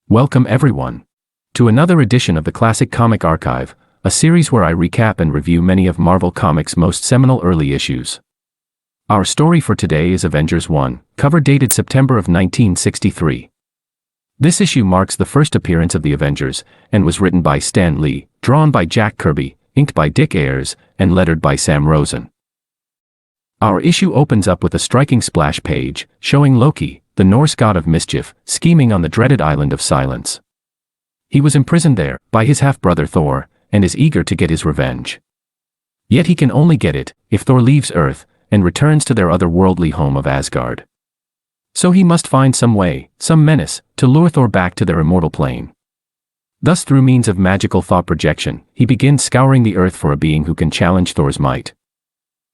Welcome everyone to another edition of the Classic Comic Archive, a series where I recap and review many of Marvel Comics' most seminal early issues. Our story for today is Avengers 1, cover dated September of 1963. This issue marks the first appearance of the Avengers, and was written by Stan Lee, drawn by Jack Kirby, inked by Dick Ayers, and lettered by Sam Rosen. Our issue opens up with a striking splash page, showing Loki, the Norse god of mischief, scheming on the dreaded island of Silence. He was imprisoned there, by his half-brother Thor, and is eager to get his revenge. Yet he can only get it, if Thor leaves Earth, and returns to their otherworldly home of Asgard. So he must find some way, some menace, to lure Thor back to their immortal plane. Thus through means of magical thought projection, he begins scouring the Earth for a being who can challenge Thor's might.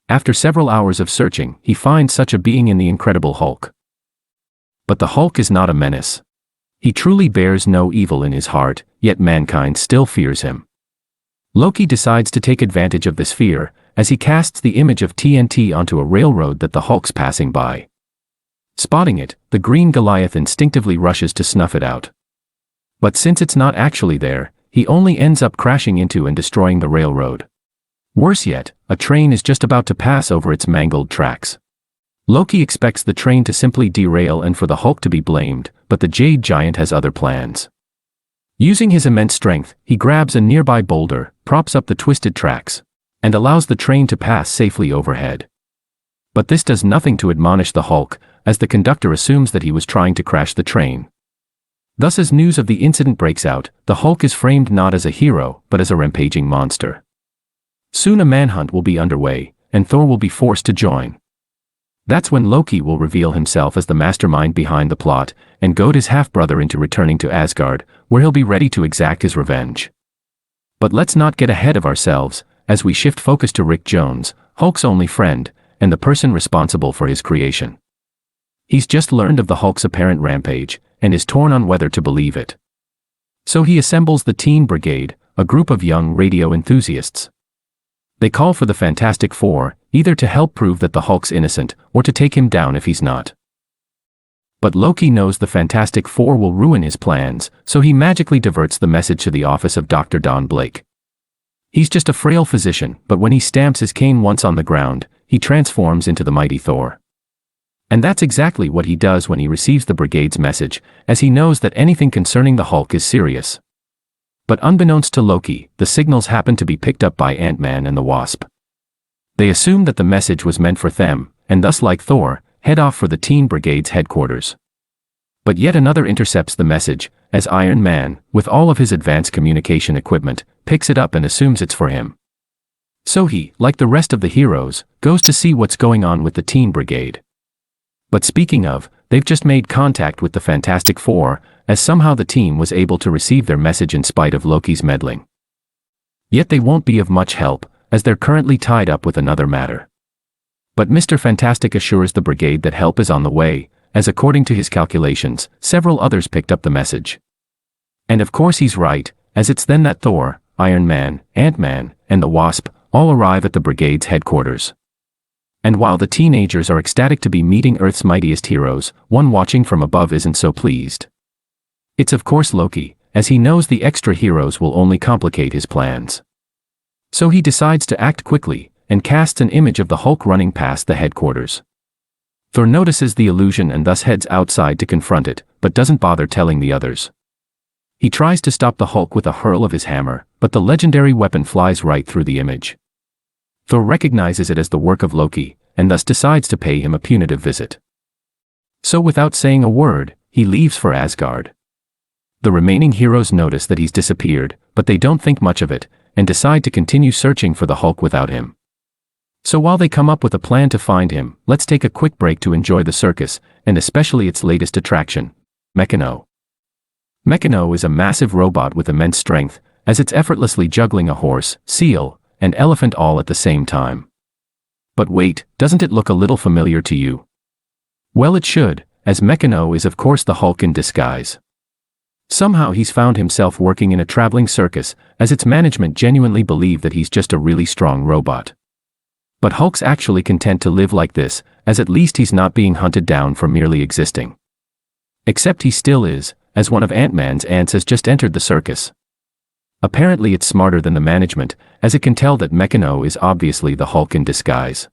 After several hours of searching, he finds such a being in the Incredible Hulk. But the Hulk is not a menace. He truly bears no evil in his heart, yet mankind still fears him. Loki decides to take advantage of this fear, as he casts the image of TNT onto a railroad that the Hulk's passing by. Spotting it, the green Goliath instinctively rushes to snuff it out. But since it's not actually there, he only ends up crashing into and destroying the railroad. Worse yet, a train is just about to pass over its mangled tracks. Loki expects the train to simply derail and for the Hulk to be blamed, but the Jade Giant has other plans. Using his immense strength, he grabs a nearby boulder, props up the twisted tracks, and allows the train to pass safely overhead. But this does nothing to admonish the Hulk, as the conductor assumes that he was trying to crash the train. Thus as news of the incident breaks out, the Hulk is framed not as a hero, but as a rampaging monster. Soon a manhunt will be underway, and Thor will be forced to join. That's when Loki will reveal himself as the mastermind behind the plot, and goad his half-brother into returning to Asgard, where he'll be ready to exact his revenge. But let's not get ahead of ourselves, as we shift focus to Rick Jones, Hulk's only friend, and the person responsible for his creation. He's just learned of the Hulk's apparent rampage, and is torn on whether to believe it. So he assembles the Teen Brigade, a group of young radio enthusiasts. They call for the Fantastic Four, either to help prove that the Hulk's innocent, or to take him down if he's not. But Loki knows the Fantastic Four will ruin his plans, so he magically diverts the message to the office of Dr. Don Blake. He's just a frail physician, but when he stamps his cane once on the ground, he transforms into the mighty Thor. And that's exactly what he does when he receives the Brigade's message, as he knows that anything concerning the Hulk is serious. But unbeknownst to Loki, the signals happen to be picked up by Ant-Man and the Wasp. They assume that the message was meant for them, and thus like Thor, head off for the Teen Brigade's headquarters. But yet another intercepts the message, as Iron Man, with all of his advanced communication equipment, picks it up and assumes it's for him. So he, like the rest of the heroes, goes to see what's going on with the Teen Brigade. But speaking of, they've just made contact with the Fantastic Four, as somehow the team was able to receive their message in spite of Loki's meddling. Yet they won't be of much help, as they're currently tied up with another matter. But Mr. Fantastic assures the brigade that help is on the way, as according to his calculations, several others picked up the message. And of course he's right, as it's then that Thor, Iron Man, Ant-Man, and the Wasp all arrive at the brigade's headquarters. And while the teenagers are ecstatic to be meeting Earth's mightiest heroes, one watching from above isn't so pleased. It's of course Loki, as he knows the extra heroes will only complicate his plans. So he decides to act quickly, and casts an image of the Hulk running past the headquarters. Thor notices the illusion and thus heads outside to confront it, but doesn't bother telling the others. He tries to stop the Hulk with a hurl of his hammer, but the legendary weapon flies right through the image. Thor recognizes it as the work of Loki, and thus decides to pay him a punitive visit. So without saying a word, he leaves for Asgard. The remaining heroes notice that he's disappeared, but they don't think much of it, and decide to continue searching for the Hulk without him. So while they come up with a plan to find him, let's take a quick break to enjoy the circus, and especially its latest attraction, Meccano. Meccano is a massive robot with immense strength, as it's effortlessly juggling a horse, seal, and elephant all at the same time. But wait, doesn't it look a little familiar to you? Well, it should, as Meccano is of course the Hulk in disguise. Somehow he's found himself working in a traveling circus, as its management genuinely believe that he's just a really strong robot. But Hulk's actually content to live like this, as at least he's not being hunted down for merely existing. Except he still is, as one of Ant-Man's ants has just entered the circus. Apparently it's smarter than the management, as it can tell that Mechano is obviously the Hulk in disguise.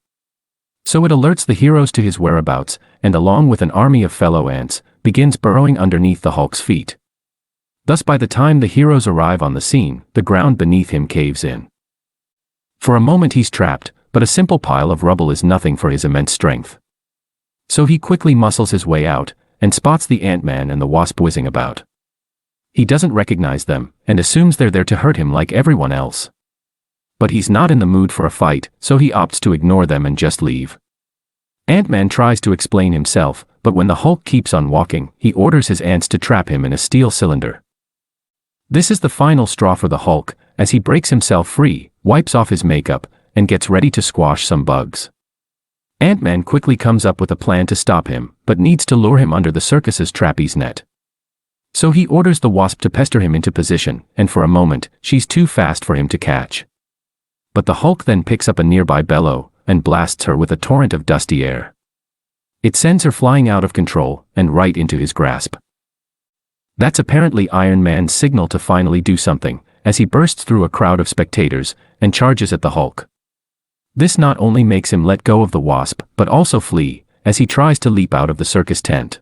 So it alerts the heroes to his whereabouts, and along with an army of fellow ants, begins burrowing underneath the Hulk's feet. Thus by the time the heroes arrive on the scene, the ground beneath him caves in. For a moment he's trapped, but a simple pile of rubble is nothing for his immense strength. So he quickly muscles his way out, and spots the Ant-Man and the Wasp whizzing about. He doesn't recognize them, and assumes they're there to hurt him like everyone else. But he's not in the mood for a fight, so he opts to ignore them and just leave. Ant-Man tries to explain himself, but when the Hulk keeps on walking, he orders his ants to trap him in a steel cylinder. This is the final straw for the Hulk, as he breaks himself free, wipes off his makeup, and gets ready to squash some bugs. Ant-Man quickly comes up with a plan to stop him, but needs to lure him under the circus's trapeze net. So he orders the Wasp to pester him into position, and for a moment, she's too fast for him to catch. But the Hulk then picks up a nearby bellow, and blasts her with a torrent of dusty air. It sends her flying out of control, and right into his grasp. That's apparently Iron Man's signal to finally do something, as he bursts through a crowd of spectators, and charges at the Hulk. This not only makes him let go of the Wasp, but also flee, as he tries to leap out of the circus tent.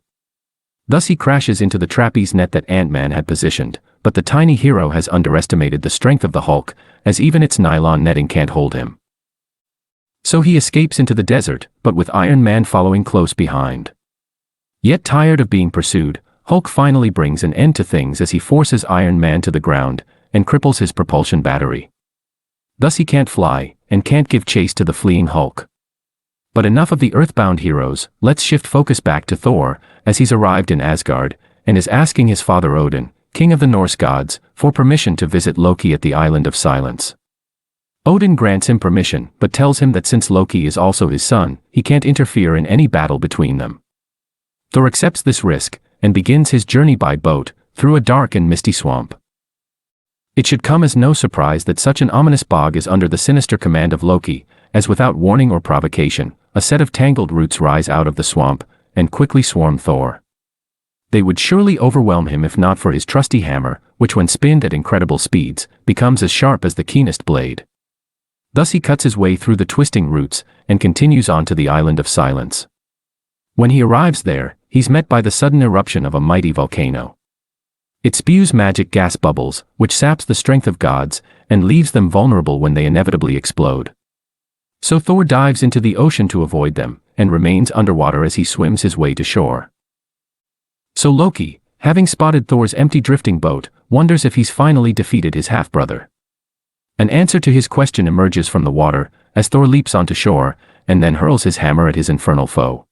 Thus he crashes into the trapeze net that Ant-Man had positioned, but the tiny hero has underestimated the strength of the Hulk, as even its nylon netting can't hold him. So he escapes into the desert, but with Iron Man following close behind. Yet tired of being pursued, Hulk finally brings an end to things as he forces Iron Man to the ground, and cripples his propulsion battery. Thus he can't fly, and can't give chase to the fleeing Hulk. But enough of the Earthbound heroes, let's shift focus back to Thor, as he's arrived in Asgard, and is asking his father Odin, king of the Norse gods, for permission to visit Loki at the Island of Silence. Odin grants him permission, but tells him that since Loki is also his son, he can't interfere in any battle between them. Thor accepts this risk, and begins his journey by boat, through a dark and misty swamp. It should come as no surprise that such an ominous bog is under the sinister command of Loki, as without warning or provocation, a set of tangled roots rise out of the swamp, and quickly swarm Thor. They would surely overwhelm him if not for his trusty hammer, which when spinned at incredible speeds, becomes as sharp as the keenest blade. Thus he cuts his way through the twisting roots, and continues on to the Island of Silence. When he arrives there, he's met by the sudden eruption of a mighty volcano. It spews magic gas bubbles, which saps the strength of gods, and leaves them vulnerable when they inevitably explode. So Thor dives into the ocean to avoid them, and remains underwater as he swims his way to shore. So Loki, having spotted Thor's empty drifting boat, wonders if he's finally defeated his half-brother. An answer to his question emerges from the water, as Thor leaps onto shore, and then hurls his hammer at his infernal foe.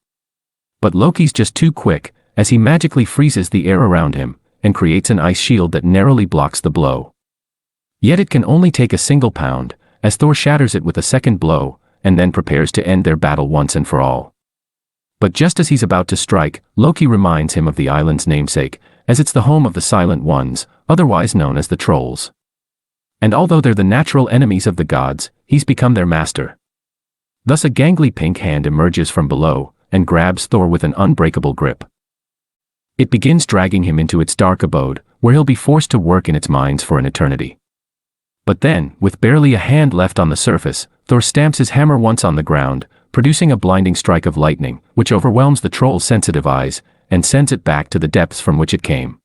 But Loki's just too quick, as he magically freezes the air around him, and creates an ice shield that narrowly blocks the blow. Yet it can only take a single pound, as Thor shatters it with a second blow, and then prepares to end their battle once and for all. But just as he's about to strike, Loki reminds him of the island's namesake, as it's the home of the Silent Ones, otherwise known as the Trolls. And although they're the natural enemies of the gods, he's become their master. Thus a gangly pink hand emerges from below, and grabs Thor with an unbreakable grip. It begins dragging him into its dark abode, where he'll be forced to work in its mines for an eternity. But then, with barely a hand left on the surface, Thor stamps his hammer once on the ground, producing a blinding strike of lightning, which overwhelms the troll's sensitive eyes, and sends it back to the depths from which it came.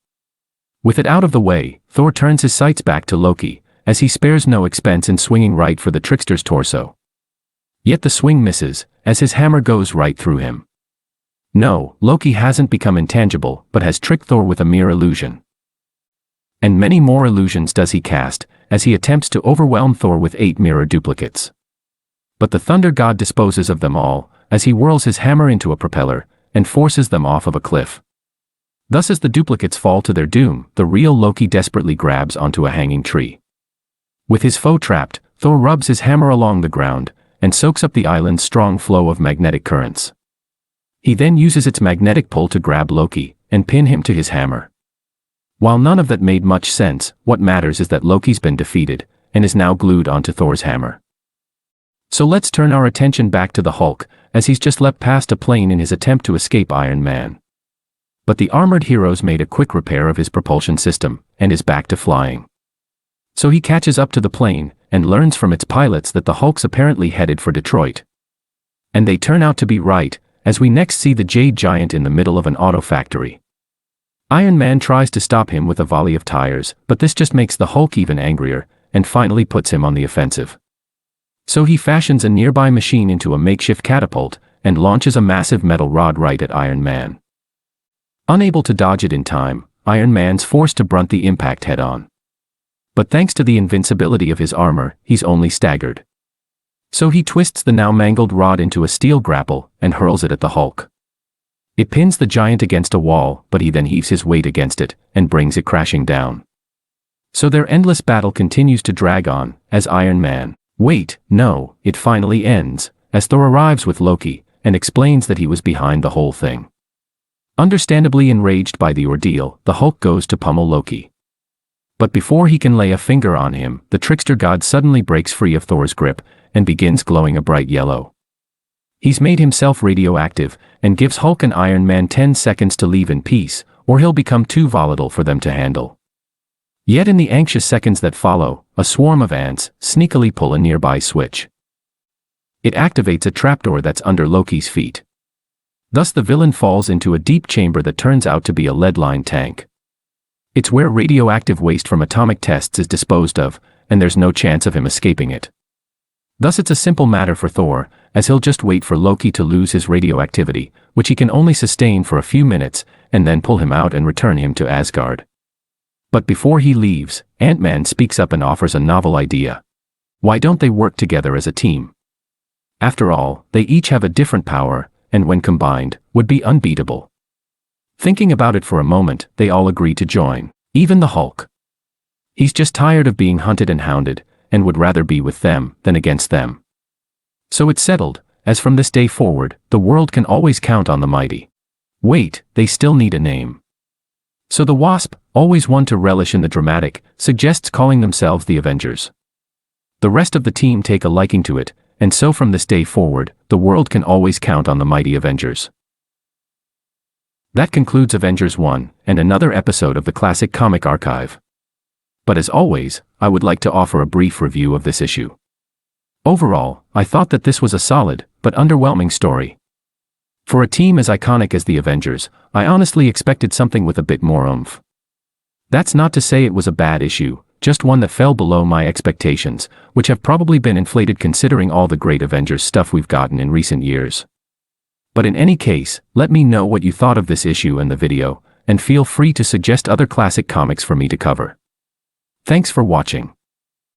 With it out of the way, Thor turns his sights back to Loki, as he spares no expense in swinging right for the trickster's torso. Yet the swing misses, as his hammer goes right through him. No, Loki hasn't become intangible, but has tricked Thor with a mere illusion. And many more illusions does he cast, as he attempts to overwhelm Thor with 8 mirror duplicates. But the Thunder God disposes of them all, as he whirls his hammer into a propeller, and forces them off of a cliff. Thus as the duplicates fall to their doom, the real Loki desperately grabs onto a hanging tree. With his foe trapped, Thor rubs his hammer along the ground, and soaks up the island's strong flow of magnetic currents. He then uses its magnetic pull to grab Loki, and pin him to his hammer. While none of that made much sense, what matters is that Loki's been defeated, and is now glued onto Thor's hammer. So let's turn our attention back to the Hulk, as he's just leapt past a plane in his attempt to escape Iron Man. But the armored heroes made a quick repair of his propulsion system, and is back to flying. So he catches up to the plane, and learns from its pilots that the Hulk's apparently headed for Detroit. And they turn out to be right, as we next see the Jade Giant in the middle of an auto factory. Iron Man tries to stop him with a volley of tires, but this just makes the Hulk even angrier, and finally puts him on the offensive. So he fashions a nearby machine into a makeshift catapult, and launches a massive metal rod right at Iron Man. Unable to dodge it in time, Iron Man's forced to brunt the impact head-on. But thanks to the invincibility of his armor, he's only staggered. So he twists the now mangled rod into a steel grapple, and hurls it at the Hulk. It pins the giant against a wall, but he then heaves his weight against it, and brings it crashing down. So their endless battle continues to drag on, as Iron Man, wait, no, it finally ends, as Thor arrives with Loki, and explains that he was behind the whole thing. Understandably enraged by the ordeal, the Hulk goes to pummel Loki. But before he can lay a finger on him, the trickster god suddenly breaks free of Thor's grip, and begins glowing a bright yellow. He's made himself radioactive, and gives Hulk and Iron Man 10 seconds to leave in peace, or he'll become too volatile for them to handle. Yet in the anxious seconds that follow, a swarm of ants sneakily pull a nearby switch. It activates a trapdoor that's under Loki's feet. Thus the villain falls into a deep chamber that turns out to be a lead-lined tank. It's where radioactive waste from atomic tests is disposed of, and there's no chance of him escaping it. Thus it's a simple matter for Thor, as he'll just wait for Loki to lose his radioactivity, which he can only sustain for a few minutes, and then pull him out and return him to Asgard. But before he leaves, Ant-Man speaks up and offers a novel idea. Why don't they work together as a team? After all, they each have a different power, and when combined, would be unbeatable. Thinking about it for a moment, they all agree to join, even the Hulk. He's just tired of being hunted and hounded, and would rather be with them than against them. So it's settled, as from this day forward, the world can always count on the mighty. Wait, they still need a name. So the Wasp, always one to relish in the dramatic, suggests calling themselves the Avengers. The rest of the team take a liking to it, and so from this day forward, the world can always count on the mighty Avengers. That concludes Avengers 1, and another episode of the Classic Comic Archive. But as always, I would like to offer a brief review of this issue. Overall, I thought that this was a solid, but underwhelming story. For a team as iconic as the Avengers, I honestly expected something with a bit more oomph. That's not to say it was a bad issue, just one that fell below my expectations, which have probably been inflated considering all the great Avengers stuff we've gotten in recent years. But in any case, let me know what you thought of this issue and the video, and feel free to suggest other classic comics for me to cover. Thanks for watching.